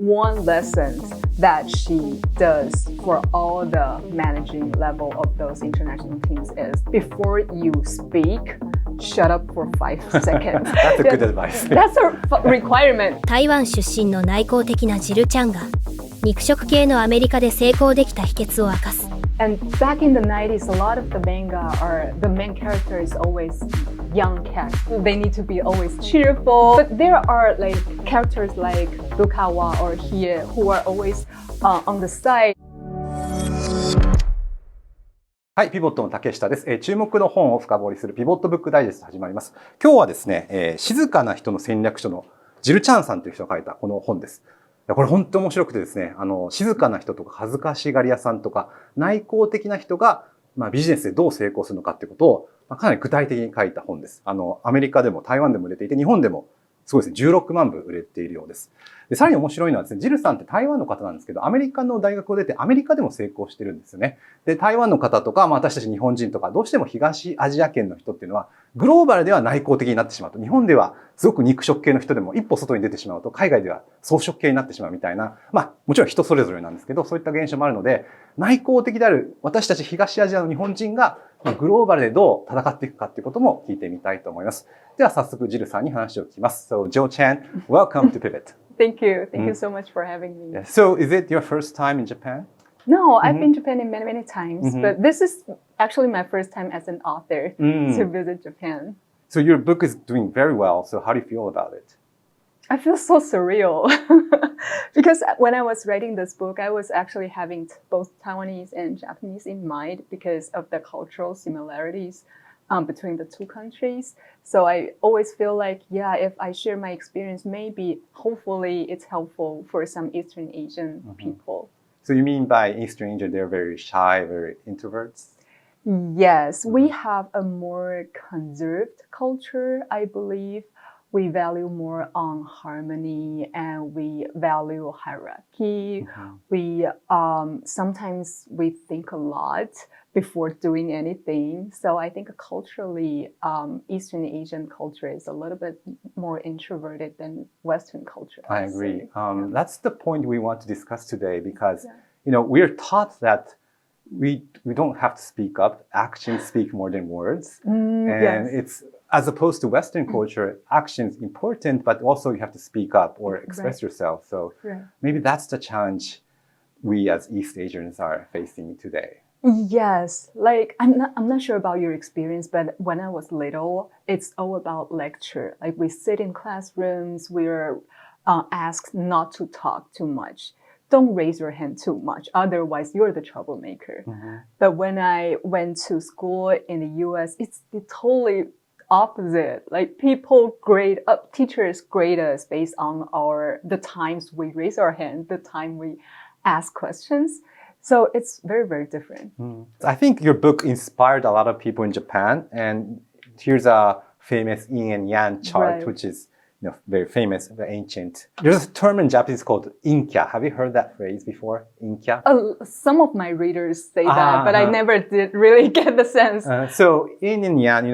one lesson that she does for all the managing level of those international teams is before you speak, shut up for 5 seconds. That's a good advice. That's a requirement. 台湾出身の内向的なジルちゃんが肉食系のアメリカで成功できた秘訣を明かす。And back in the 90s, a lot of the manga are the main character is always young cat. They need to be always cheerful. But there are like characters like Rukawa or Hie who are always on the side. はい、ピボットの竹下です。注目の本を深掘りするピボットブックダイジェスト始まります。今日はですね、静かな人の戦略書のジル・チャンさんという人が書いたこの本です。これ本当面白くてですね、静かな人とか恥ずかしがり屋さんとか内向的な人が、ビジネスでどう成功するのかっていうことを、かなり具体的に書いた本です。アメリカでも台湾でも売れていて、日本でもすごいですね、16万部売れているようです。で、さらに面白いのはですね、ジルさんって台湾の方なんですけど、アメリカの大学を出てアメリカでも成功してるんですよね。で、台湾の方とか、私たち日本人とか、どうしても東アジア圏の人っていうのは、グローバルでは内向的になってしまうと。日本ではすごく肉食系の人でも一歩外に出てしまうと、海外では草食系になってしまうみたいな、もちろん人それぞれなんですけど、そういった現象もあるので、内向的である私たち東アジアの日本人が、グローバルでどう戦っていくかっていうことも聞いてみたいと思います。では早速ジルさんに話を聞きます。So, Joe Chan, welcome to PIVOT. Thank you. Thank you so much for having me. Yeah. So, is it your first time in Japan? No, I've been to Japan many, many times, but this is actually my first time as an author to visit Japan. So, your book is doing very well. So, how do you feel about it? I feel so surreal because when I was writing this book, I was actually having both Taiwanese and Japanese in mind because of the cultural similarities between the two countries. So I always feel like, yeah, if I share my experience, maybe, hopefully, it's helpful for some Eastern Asian people. So you mean by Eastern Asia, they're very shy, very introverts? Yes, we have a more conserved culture, I believe. We value more on harmony and we value hierarchy. We sometimes we think a lot before doing anything. So I think culturally, Eastern Asian culture is a little bit more introverted than Western culture. I agree. That's the point we want to discuss today because, you know, we're taught that we don't have to speak up. Actions speak more than words. And it's, as opposed to Western culture, action is important, but also you have to speak up or express yourself. So maybe that's the challenge we as East Asians are facing today. Yes, like I'm not sure about your experience, but when I was little, it's all about lecture. Like we sit in classrooms, we're asked not to talk too much. Don't raise your hand too much, otherwise you're the troublemaker. But when I went to school in the US, it's totally opposite. Like people grade up, teachers grade us based on the times we raise our hand, the time we ask questions. So it's very, very different. I think your book inspired a lot of people in Japan. And here's a famous yin and yang chart, which is very famous, very ancient. There's a term in Japanese called inkya. Have you heard that phrase before? Inkya? Some of my readers say that, but I never did really get the sense. So yin and yang,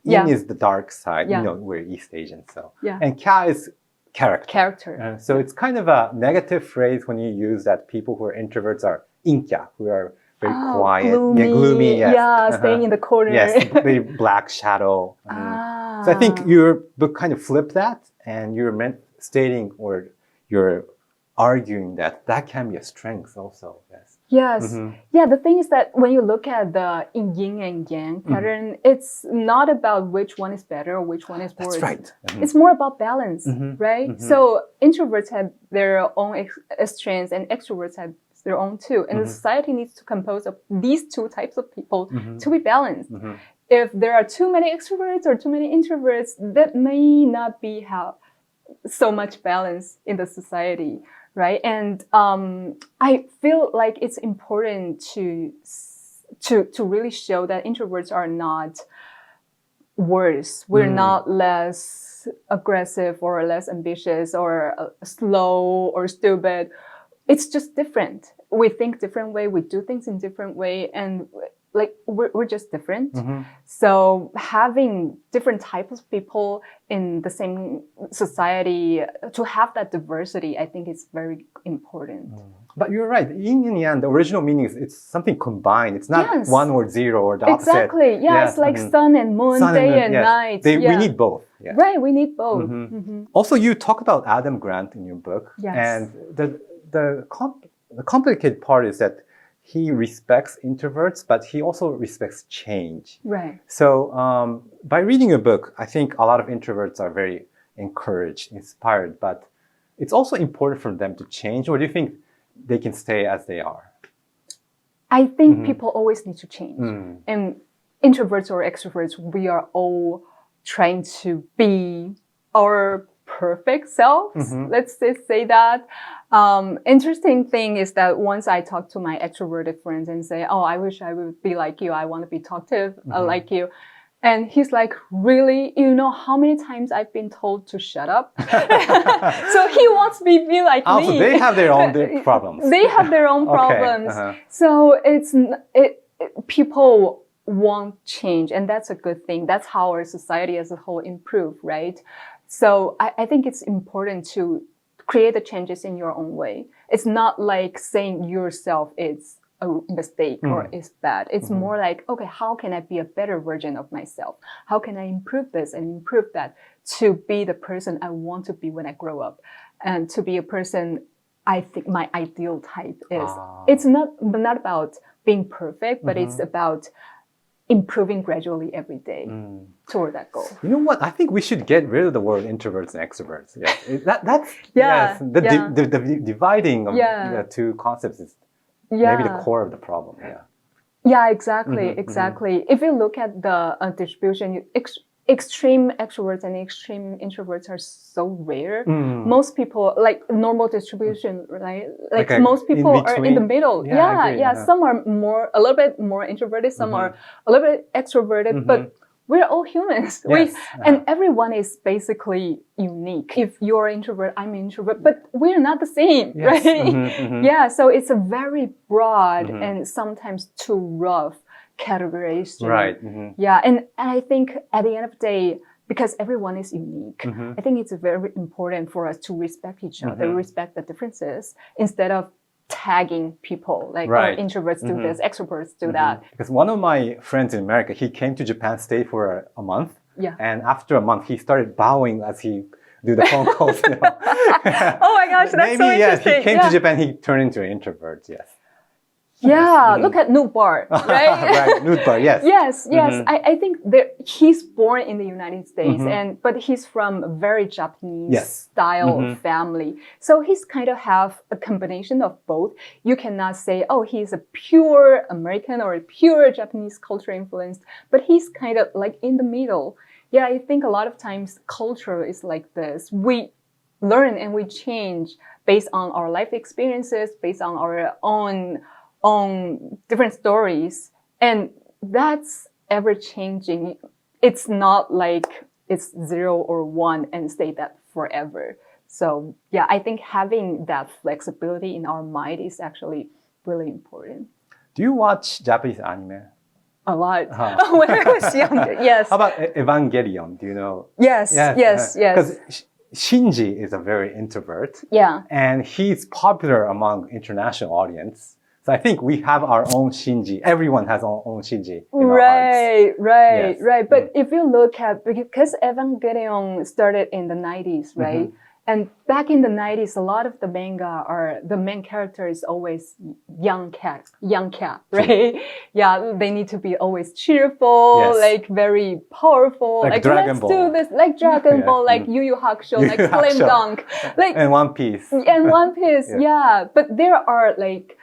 yin is the dark side. We're East Asian, so. And kya is character. So it's kind of a negative phrase when you use that people who are introverts are inkya, who are very quiet, gloomy, staying in the corner. Yes, very black shadow. So I think your book kind of flipped that, and you're stating or you're arguing that can be a strength also. Yes. Yeah, the thing is that when you look at the yin and yang pattern, it's not about which one is better or which one is worse. That's right. It's more about balance, right? So introverts have their own strengths and extroverts have their own too. And the society needs to compose of these two types of people to be balanced. If there are too many extroverts or too many introverts, that may not be how so much balance in the society, right? And I feel like it's important to really show that introverts are not worse. We're not less aggressive or less ambitious or slow or stupid. It's just different. We think different way. We do things in different way. And like we're just different. So having different types of people in the same society, to have that diversity, I think is very important. But you're right. In the end, the original meaning is it's something combined. It's not one or zero or the opposite. Exactly. Yeah, it's like sun and moon, day and night. We need both. Yeah. Right, we need both. Also, you talk about Adam Grant in your book. Yes. And the complicated part is that he respects introverts, but he also respects change. Right. So by reading your book, I think a lot of introverts are very encouraged, inspired, but it's also important for them to change. Or do you think they can stay as they are? I think people always need to change. And introverts or extroverts, we are all trying to be our perfect selves. Let's just say that. Interesting thing is that once I talk to my extroverted friends and say, oh, I wish I would be like you. I want to be talkative like you. And he's like, really? You know how many times I've been told to shut up? So he wants me to be like me. So they have their own problems. They have their own problems. So people want change, and that's a good thing. That's how our society as a whole improve, right? So I think it's important to create the changes in your own way. It's not like saying yourself is a mistake or is bad. It's more like, okay, how can I be a better version of myself? How can I improve this and improve that to be the person I want to be when I grow up, and to be a person I think my ideal type is. It's not about being perfect, but it's about improving gradually every day toward that goal. You know what? I think we should get rid of the word introverts and extroverts. Yes, the dividing of the two concepts is maybe the core of the problem. Yeah, exactly. If you look at the distribution, extreme extroverts and extreme introverts are so rare. Most people, like normal distribution, right? Like most people are in the middle. Some are a little bit more introverted, some are a little bit extroverted, but we're all humans. And everyone is basically unique. If you're an introvert, I'm an introvert, but we're not the same, right? So it's a very broad and sometimes too rough categorization. Right. And I think at the end of the day, because everyone is unique, I think it's very important for us to respect each other, respect the differences, instead of tagging people like introverts do this, extroverts do that. Because one of my friends in America, he came to Japan, stayed for a month, and after a month, he started bowing as he do the phone calls. Oh my gosh, that's so interesting. He came to Japan, he turned into an introvert. Look at Nutbar, right? Nutbar, yes. Yes. I think he's born in the United States, but he's from a very Japanese style family. So he's kind of have a combination of both. You cannot say, oh, he's a pure American or a pure Japanese culture influenced, but he's kind of like in the middle. Yeah, I think a lot of times culture is like this. We learn and we change based on our life experiences, based on our own different stories, and that's ever changing. It's not like it's 0 or 1 and stay that forever. So I think having that flexibility in our mind is actually really important. Do you watch Japanese anime? A lot. When I was younger, yes. How about Evangelion? Do you know? Yes. Because Shinji is a very introvert. And he's popular among international audience. So I think we have our own Shinji. Everyone has our own Shinji in our hearts. Right. But if you look at, because Evangelion started in the 90s, right? And back in the 90s, a lot of the manga the main character is always young cat, right? They need to be always cheerful, like very powerful. Like Dragon Ball. Let's do this, like Dragon Ball, like Yu Yu Hakusho, like Slam Dunk. And One Piece. But there are like,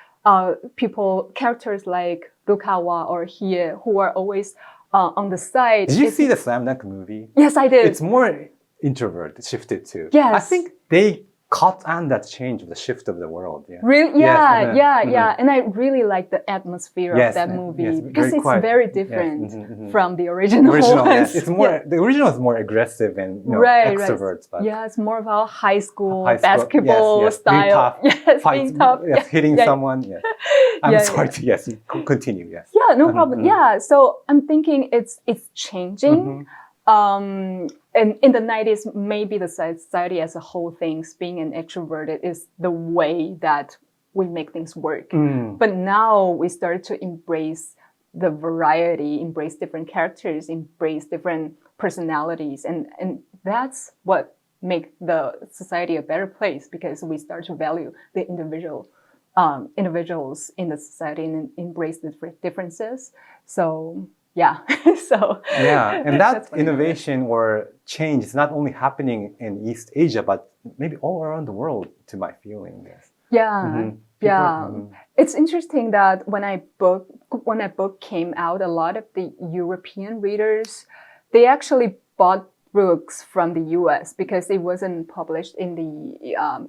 characters like Rukawa or Hie, who are always on the side. Did you see the Slam Dunk movie? Yes, I did. It's more introvert, shifted too. Yes. I think they caught on that change of the shift of the world. Really? And I really like the atmosphere of that movie because it's very different from the original ones. It's more, the original is more aggressive and extroverts. But it's more about high school basketball style. Being tough. Hitting someone. I'm sorry to, yes, continue, yes. Yeah, no problem. Yeah, so I'm thinking it's changing. And in the 90s, maybe the society as a whole thinks being an extroverted is the way that we make things work. But now we start to embrace the variety, embrace different characters, embrace different personalities. And that's what make the society a better place, because we start to value the individuals in the society and embrace the differences. So yeah, and that innovation or change is not only happening in East Asia, but maybe all around the world, to my feeling. Yes. It's interesting that when a book came out, a lot of the European readers, they actually bought books from the US because it wasn't published in the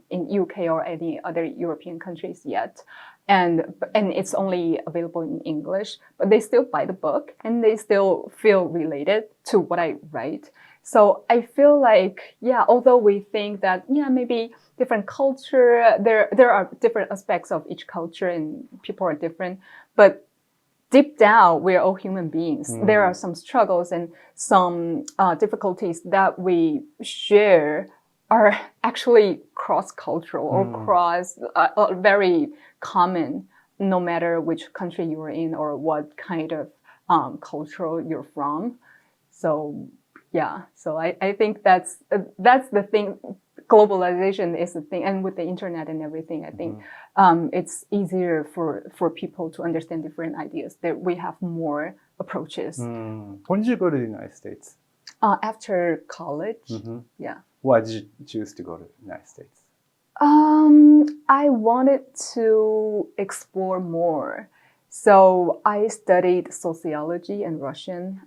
in UK or any other European countries yet. And it's only available in English, but they still buy the book and they still feel related to what I write. So I feel like, although we think that, maybe different culture, there are different aspects of each culture and people are different, but deep down, we're all human beings. There are some struggles and some difficulties that we share are actually cross-cultural or very common, no matter which country you're in or what kind of culture you're from. So I think that's the thing. Globalization is the thing, and with the internet and everything, I think it's easier for people to understand different ideas. That we have more approaches. When did you go to the United States? After college, Why did you choose to go to the United States? I wanted to explore more. So I studied sociology and Russian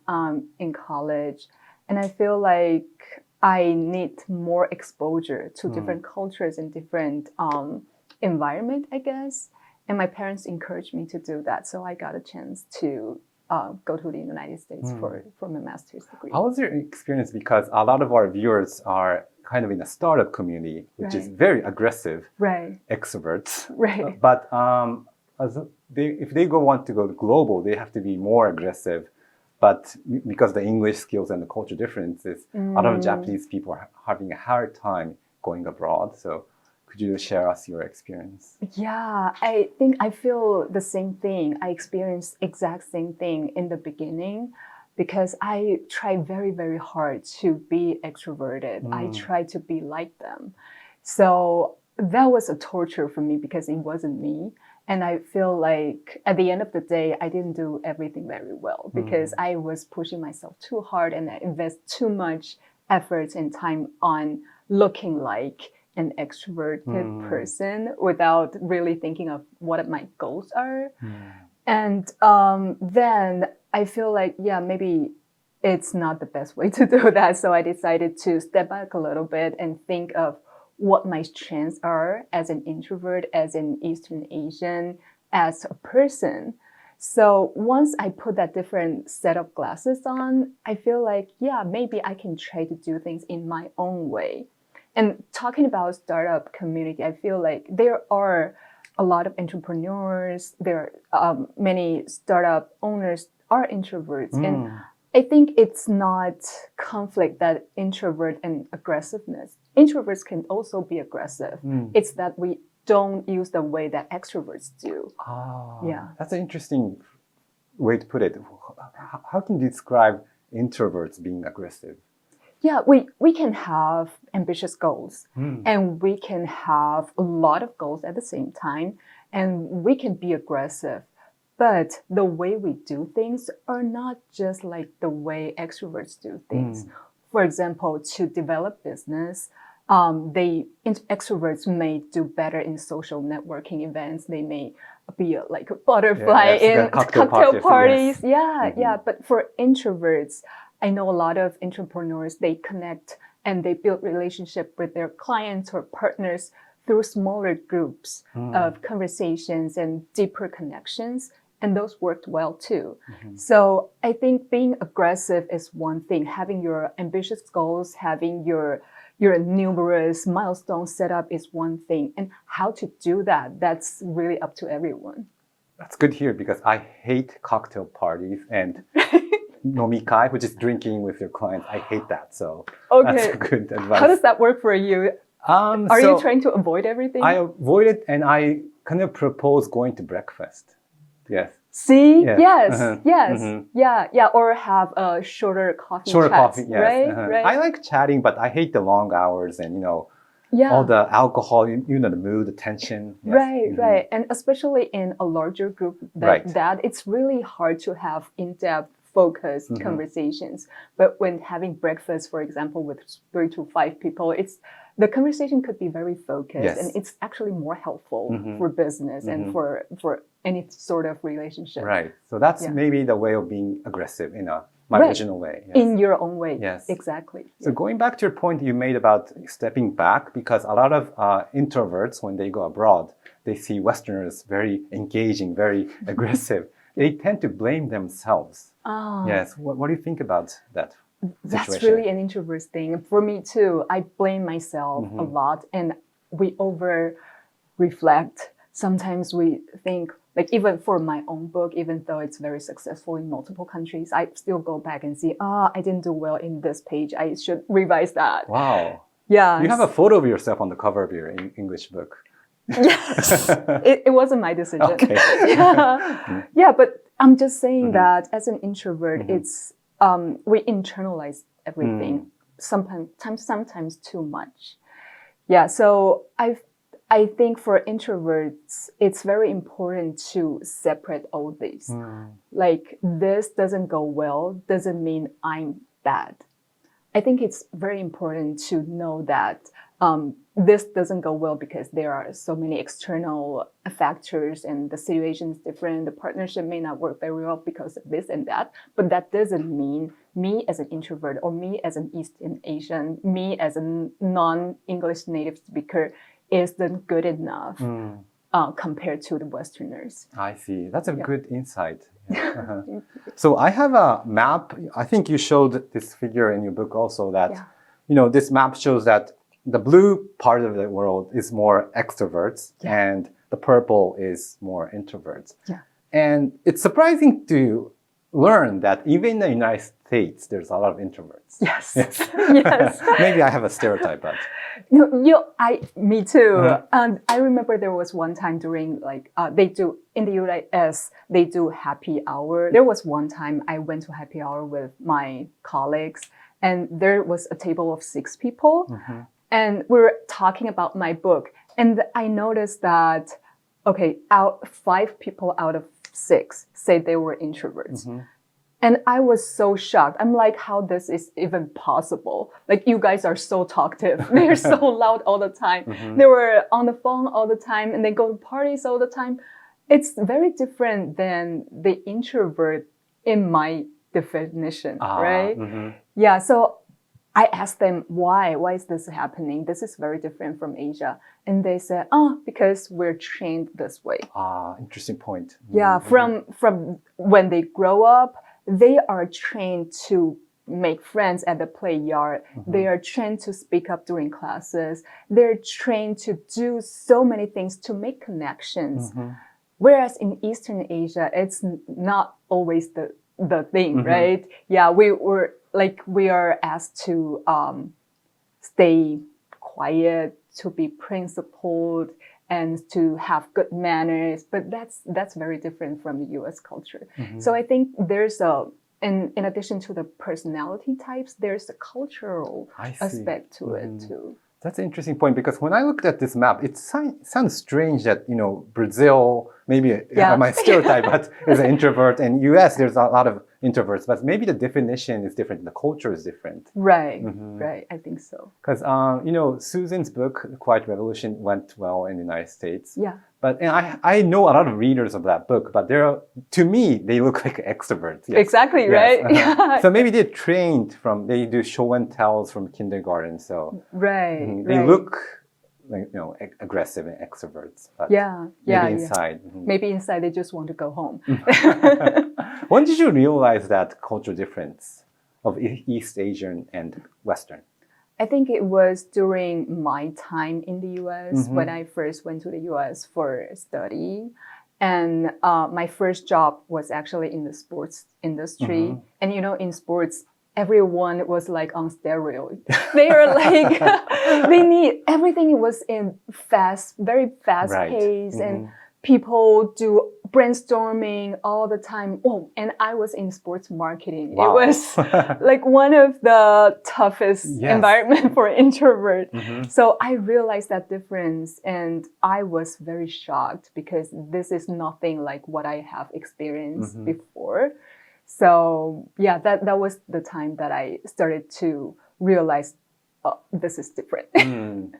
in college, and I feel like I need more exposure to different cultures and different environment, I guess. And my parents encouraged me to do that, so I got a chance to go to the United States for my master's degree. How was your experience? Because a lot of our viewers are kind of in a startup community, which is very aggressive extroverts. But if they want to go global, they have to be more aggressive. But because the English skills and the culture differences, a lot of Japanese people are having a hard time going abroad. So could you share us your experience? Yeah, I think I feel the same thing. I experienced exact same thing in the beginning because I tried very, very hard to be extroverted. I tried to be like them. So that was a torture for me because it wasn't me. And I feel like at the end of the day, I didn't do everything very well because I was pushing myself too hard and I invest too much effort and time on looking like an extroverted person without really thinking of what my goals are. And then I feel like, maybe it's not the best way to do that. So I decided to step back a little bit and think of what my strengths are as an introvert, as an Eastern Asian, as a person. So once I put that different set of glasses on, I feel like, maybe I can try to do things in my own way. And talking about startup community, I feel like there are a lot of entrepreneurs, there are many startup owners are introverts. And I think it's not conflict that introvert and aggressiveness. Introverts can also be aggressive. It's that we don't use the way that extroverts do. That's an interesting way to put it. How can you describe introverts being aggressive? Yeah, we can have ambitious goals and we can have a lot of goals at the same time and we can be aggressive. But the way we do things are not just like the way extroverts do things. For example, to develop business, extroverts may do better in social networking events. They may be like a butterfly in cocktail parties. But for introverts, I know a lot of entrepreneurs, they connect and they build relationship with their clients or partners through smaller groups of conversations and deeper connections. And those worked well too. So I think being aggressive is one thing. Having your ambitious goals, having your numerous milestones set up is one thing. And how to do that, that's really up to everyone. That's good to hear because I hate cocktail parties and nomikai, which is drinking with your clients. I hate that. So that's good advice. How does that work for you? Are you trying to avoid everything? I avoid it and I kind of propose going to breakfast. Yes. See? Yes. Yes. Yeah. Or have a shorter coffee chats, yes. Right? I like chatting, but I hate the long hours and, all the alcohol, the mood, the tension. Yes. Right. And especially in a larger group that it's really hard to have in-depth focused conversations. But when having breakfast, for example, with 3 to 5 people, the conversation could be very focused and it's actually more helpful for business and for any sort of relationship. Right. So that's maybe the way of being aggressive in my original way. Yes. In your own way. Yes. Exactly. So going back to your point you made about stepping back, because a lot of introverts, when they go abroad, they see Westerners very engaging, very aggressive. They tend to blame themselves. Oh. Yes. What do you think about that situation? That's really an introvert thing. For me too, I blame myself a lot and we over-reflect. Sometimes we think, like even for my own book, even though it's very successful in multiple countries, I still go back and see, I didn't do well in this page. I should revise that. Wow. Yeah. You have a photo of yourself on the cover of your English book. Yes. It wasn't my decision. Okay. Yeah, but I'm just saying that as an introvert, it's we internalize everything sometimes too much. Yeah, so I think for introverts, it's very important to separate all this. Like this doesn't go well, doesn't mean I'm bad. I think it's very important to know that this doesn't go well because there are so many external factors and the situation is different. The partnership may not work very well because of this and that. But that doesn't mean me as an introvert or me as an East Asian, me as a non-English native speaker isn't good enough compared to the Westerners. I see. That's a good insight. Yeah. So I have a map. I think you showed this figure in your book also that, this map shows that the blue part of the world is more extroverts and the purple is more introverts. Yeah. And it's surprising to learn that even in the United States, there's a lot of introverts. Yes. Maybe I have a stereotype, but. Me too. And I remember there was one time during they do in the US, they do happy hour. There was one time I went to happy hour with my colleagues and there was a table of 6 people. And we were talking about my book. And I noticed that, 5 people out of 6 said they were introverts. And I was so shocked. I'm like, how this is even possible? Like, you guys are so talkative. They're so loud all the time. They were on the phone all the time and they go to parties all the time. It's very different than the introvert in my definition, right? Yeah, so I asked them, why is this happening? This is very different from Asia. And they said, because we're trained this way. Interesting point. Yeah, from when they grow up, they are trained to make friends at the play yard. They are trained to speak up during classes. They're trained to do so many things to make connections. Whereas in Eastern Asia, it's not always the thing, right? Yeah, we are asked to stay quiet, to be principled, and to have good manners. But that's very different from the US culture. So I think there's in addition to the personality types, there's a cultural aspect to it too. That's an interesting point because when I looked at this map, it sounds strange that, Brazil, maybe my stereotype, but is an introvert, and US, there's a lot of introverts, but maybe the definition is different, the culture is different. Right, I think so. Because, Susan's book, Quiet Revolution, went well in the United States. Yeah. But I know a lot of readers of that book, but to me, they look like extroverts. Yes. Exactly, right? Yeah. So maybe they're trained they do show and tells from kindergarten. So they look like, aggressive and extroverts. But maybe inside. Maybe inside they just want to go home. When did you realize that cultural difference of East Asian and Western? I think it was during my time in the US when I first went to the US for study. And my first job was actually in the sports industry. And in sports, everyone was like on steroids. They are like, they need everything. It was in very fast pace, and people do brainstorming all the time. Oh, and I was in sports marketing. Wow. It was like one of the toughest environment for an introvert. So I realized that difference, and I was very shocked because this is nothing like what I have experienced before. So yeah, that was the time that I started to realize, oh, this is different.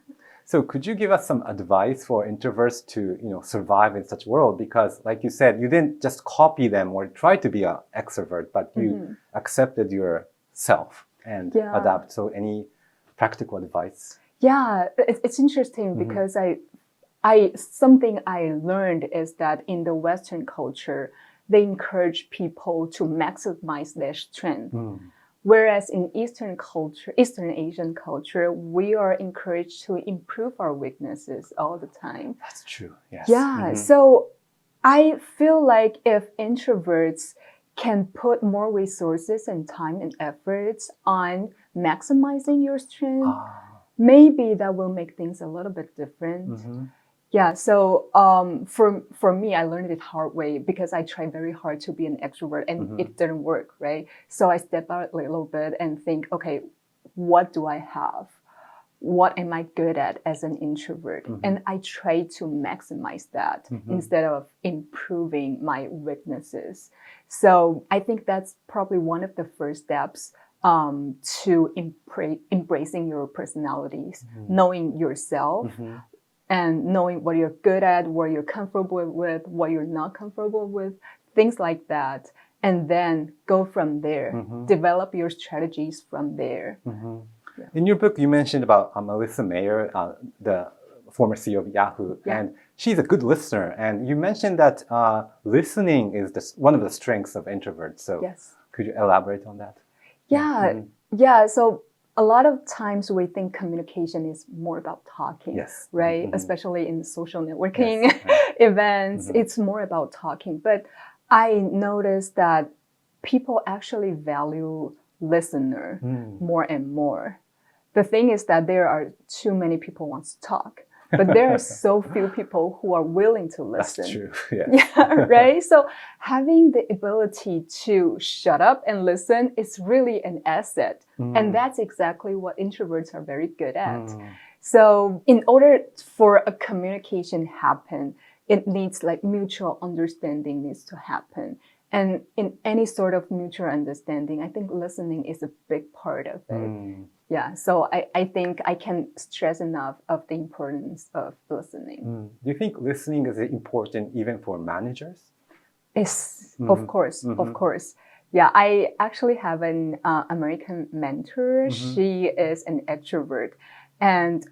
So could you give us some advice for introverts to, survive in such a world? Because like you said, you didn't just copy them or try to be an extrovert, but you accepted yourself and adapt. So any practical advice? Yeah, it's interesting because something I learned is that in the Western culture, they encourage people to maximize their strength. Whereas in Eastern Asian culture, we are encouraged to improve our weaknesses all the time. That's true, yes. Yeah, so I feel like if introverts can put more resources and time and efforts on maximizing your strength, maybe that will make things a little bit different. Yeah, so for me, I learned it hard way because I tried very hard to be an extrovert and it didn't work, right? So I step out a little bit and think, okay, what do I have? What am I good at as an introvert? And I try to maximize that instead of improving my weaknesses. So I think that's probably one of the first steps to embracing your personalities, knowing yourself, and knowing what you're good at, what you're comfortable with, what you're not comfortable with, things like that. And then go from there, develop your strategies from there. Yeah. In your book, you mentioned about Melissa Mayer, the former CEO of Yahoo, and she's a good listener. And you mentioned that listening is one of the strengths of introverts. So could you elaborate on that? Yeah. So a lot of times we think communication is more about talking, right? Especially in social networking events, it's more about talking. But I noticed that people actually value listener more and more. The thing is that there are too many people who want to talk, but there are so few people who are willing to listen. That's true. Right? So having the ability to shut up and listen is really an asset. And that's exactly what introverts are very good at. So in order for a communication happen, it needs like mutual understanding needs to happen. And in any sort of mutual understanding, I think listening is a big part of it. Yeah, so I think I can stress enough of the importance of listening. Do you think listening is important even for managers? Yes, of course. Yeah, I actually have an American mentor. She is an extrovert, and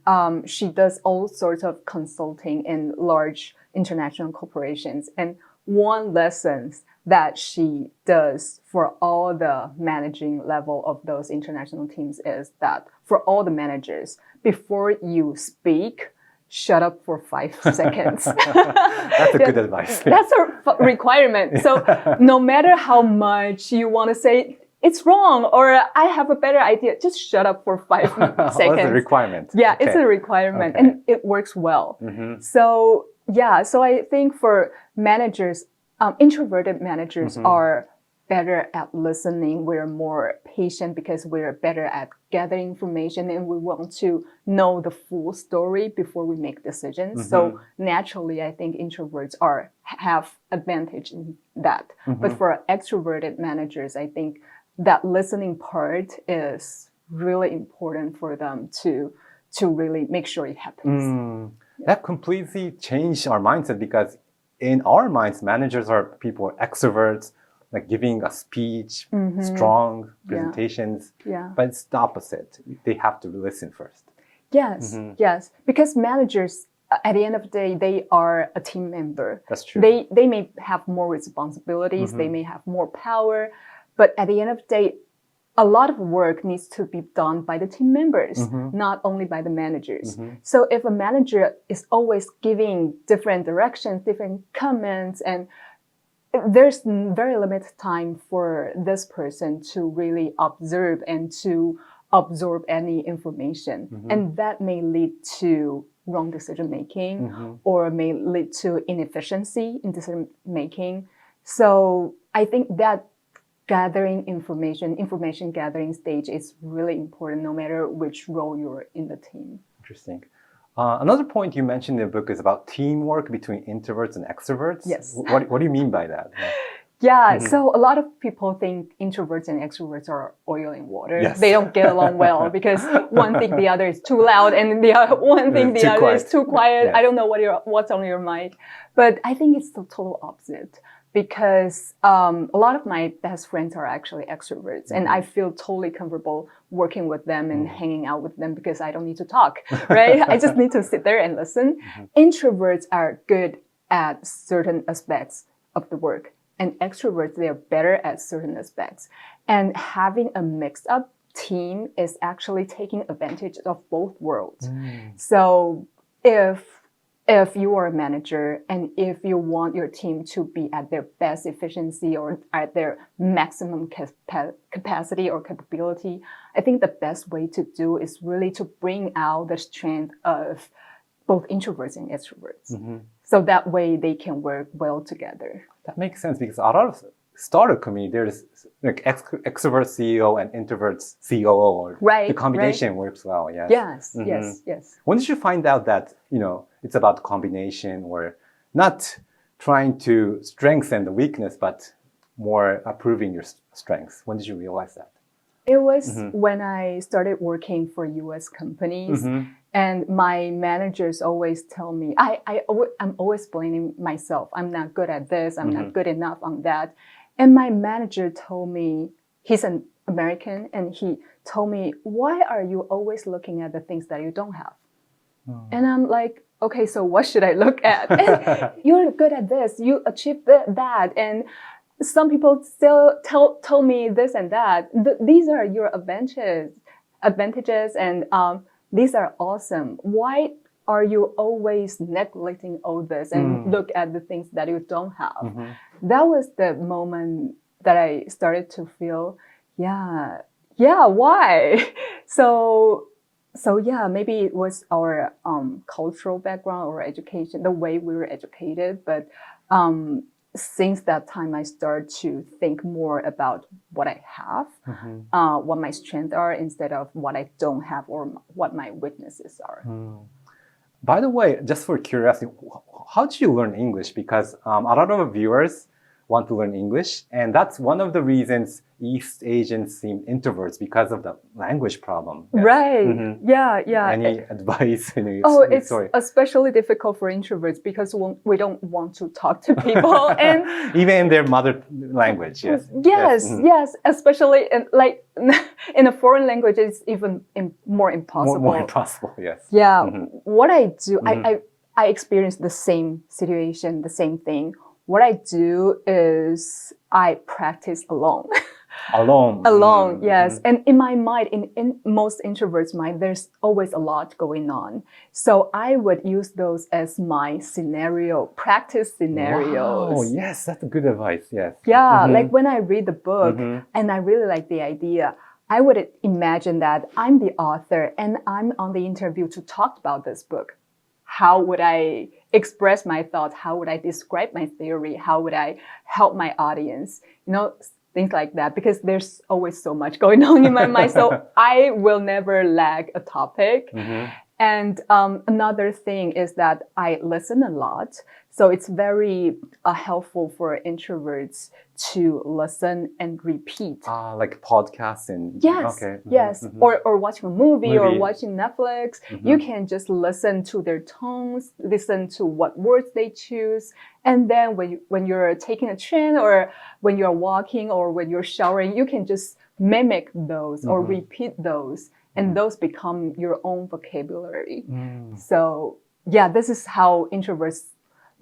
she does all sorts of consulting in large international corporations. And one lesson that she does for all the managing level of those international teams is that for all the managers, before you speak, shut up for 5 seconds. That's a good advice. That's a requirement. So no matter how much you want to say, it's wrong, or I have a better idea, just shut up for 5 seconds. That's a requirement. Yeah, it's a requirement, and it works well. So I think for managers, introverted managers are better at listening. We're more patient because we're better at gathering information, and we want to know the full story before we make decisions. So naturally, I think introverts have advantage in that. But for extroverted managers, I think that listening part is really important for them to really make sure it happens. That completely changed our mindset, because in our minds, managers are people, extroverts, like giving a speech, strong presentations. But it's the opposite. They have to listen first. Yes. Because managers, at the end of the day, they are a team member. That's true. They may have more responsibilities. They may have more power. But at the end of the day, a lot of work needs to be done by the team members, not only by the managers. So if a manager is always giving different directions, different comments, and there's very limited time for this person to really observe and to absorb any information. And that may lead to wrong decision making or may lead to inefficiency in decision making. So I think that gathering information gathering stage is really important no matter which role you're in the team. Interesting. Another point you mentioned in the book is about teamwork between introverts and extroverts. Yes. What do you mean by that? Yeah, so a lot of people think introverts and extroverts are oil and water. Yes. They don't get along well because one think the other is too loud and the other one think the other is too quiet. Yes. I don't know what's on your mind. But I think it's the total opposite because a lot of my best friends are actually extroverts and I feel totally comfortable working with them and hanging out with them because I don't need to talk, right? I just need to sit there and listen. Introverts are good at certain aspects of the work. And extroverts, they're better at certain aspects. And having a mixed up team is actually taking advantage of both worlds. So if you are a manager and if you want your team to be at their best efficiency or at their maximum capacity or capability, I think the best way to do is really to bring out the strength of both introverts and extroverts. So that way they can work well together. That makes sense because a lot of startup community, there's like extrovert CEO and introvert COO. Or the combination works well. Yes. Yes. When did you find out that, it's about combination or not trying to strengthen the weakness, but more approving your strengths? When did you realize that? It was when I started working for US companies. And my managers always tell me, I'm always blaming myself. I'm not good at this. I'm not good enough on that. And my manager told me, he's an American, and he told me, why are you always looking at the things that you don't have? And I'm like, okay, so what should I look at? And you're good at this. You achieved that. And some people still tell me this and that. These are your advantages and these are awesome. Why are you always neglecting all this and look at the things that you don't have? That was the moment that I started to feel, why? So yeah, maybe it was our cultural background or education, the way we were educated. But since that time, I started to think more about what I have, what my strengths are, instead of what I don't have or what my weaknesses are. By the way, just for curiosity, how did you learn English? Because a lot of viewers want to learn English, and that's one of the reasons East Asians seem introverts because of the language problem. Right. Yeah. Any advice? It's especially difficult for introverts because we don't want to talk to people, and even in their mother language. Yes. Especially in a foreign language, it's even more impossible. More impossible. Yes. Yeah. What I do, I experienced the same situation, the same thing. What I do is I practice alone. Alone, yes. And in my mind, in most introverts' mind, there's always a lot going on. So I would use those as my practice scenarios. Oh, yes, that's good advice, yes. Yeah, like when I read the book and I really like the idea, I would imagine that I'm the author and I'm on the interview to talk about this book. How would I express my thoughts? How would I describe my theory? How would I help my audience? Things like that, because there's always so much going on in my mind. So I will never lag a topic. And another thing is that I listen a lot. So it's very helpful for introverts to listen and repeat. Like podcasts and... Yes, yes. Or watching a movie or watching Netflix. You can just listen to their tones, listen to what words they choose. And then when you're taking a train or when you're walking or when you're showering, you can just mimic those or repeat those. And those become your own vocabulary. So yeah, this is how introverts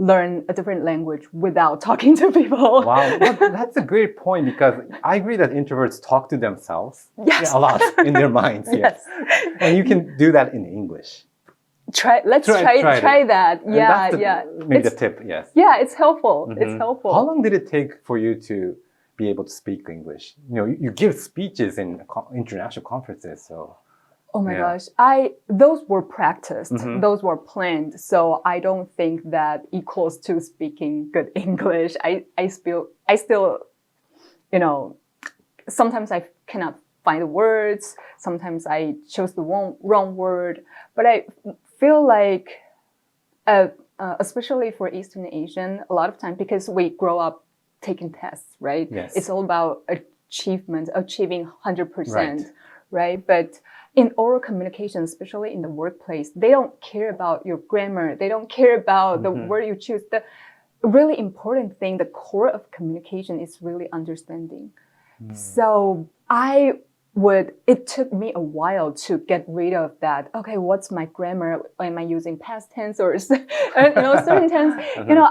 learn a different language without talking to people. Wow, that's a great point because I agree that introverts talk to themselves Yes. a lot in their minds. Yes. And you can do that in English. Let's try that. And Yeah, that's maybe the tip, yes. Yeah, it's helpful. It's helpful. How long did it take for you to be able to speak English? You give speeches in international conferences, so. Oh my gosh. Those were practiced. Those were planned. So I don't think that equals to speaking good English. I still, sometimes I cannot find the words. Sometimes I chose the wrong word. But I feel like, especially for Eastern Asian, a lot of time, because we grow up taking tests, right? Yes. It's all about achieving 100%, right? But in oral communication, especially in the workplace, they don't care about your grammar. They don't care about the word you choose. The really important thing, the core of communication is really understanding. So it took me a while to get rid of that. Okay, what's my grammar? Am I using past tense or certain tense?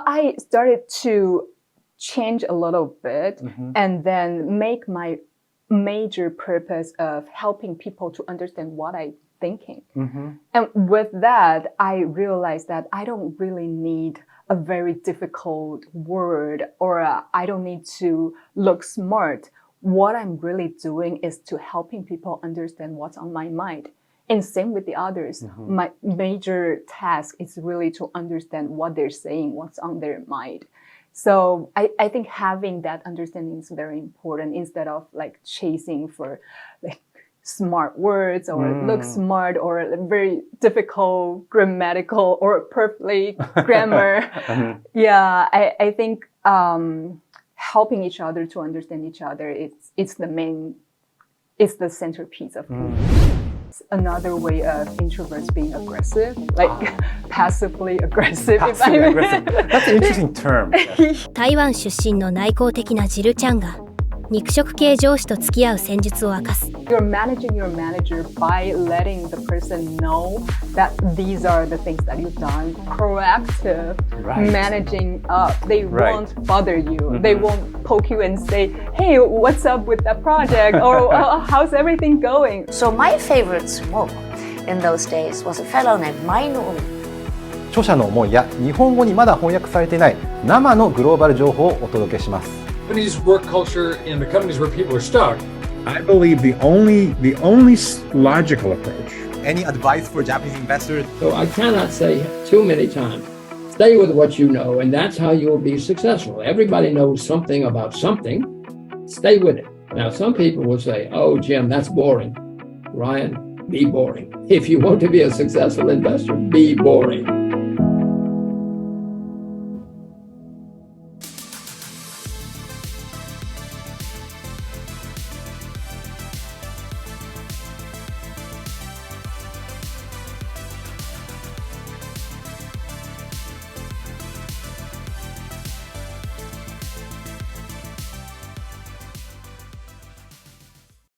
I started to change a little bit and then make my major purpose of helping people to understand what I'm thinking. And with that, I realized that I don't really need a very difficult word or I don't need to look smart. What I'm really doing is to helping people understand what's on my mind. And same with the others. My major task is really to understand what they're saying, what's on their mind. So I think having that understanding is very important instead of like chasing for like smart words or look smart or very difficult grammatical or perfectly grammar. I think helping each other to understand each other, it's the centerpiece of communication. Another way of introverts being aggressive, like passively aggressive. Passively aggressive. That's an interesting term. 台湾出身の内向的なジルちゃんが肉食系上司と付き合う戦術を明かす。You're managing your manager by letting the person know that these are the things that you've done. Proactive managing up. They won't bother you. They won't poke you and say, hey, what's up with that project? Or how's everything going? So my favorite smoke in those days was a fellow named Mainu. 著者の思いや日本語にまだ翻訳されていない生のグローバル情報をお届けします。Companies' work culture in the companies where people are stuck. I believe the only logical approach. Any advice for Japanese investors? So I cannot say too many times, stay with what you know, and that's how you'll be successful. Everybody knows something about something. Stay with it. Now, some people will say, oh, Jim, that's boring. Ryan, be boring. If you want to be a successful investor, be boring.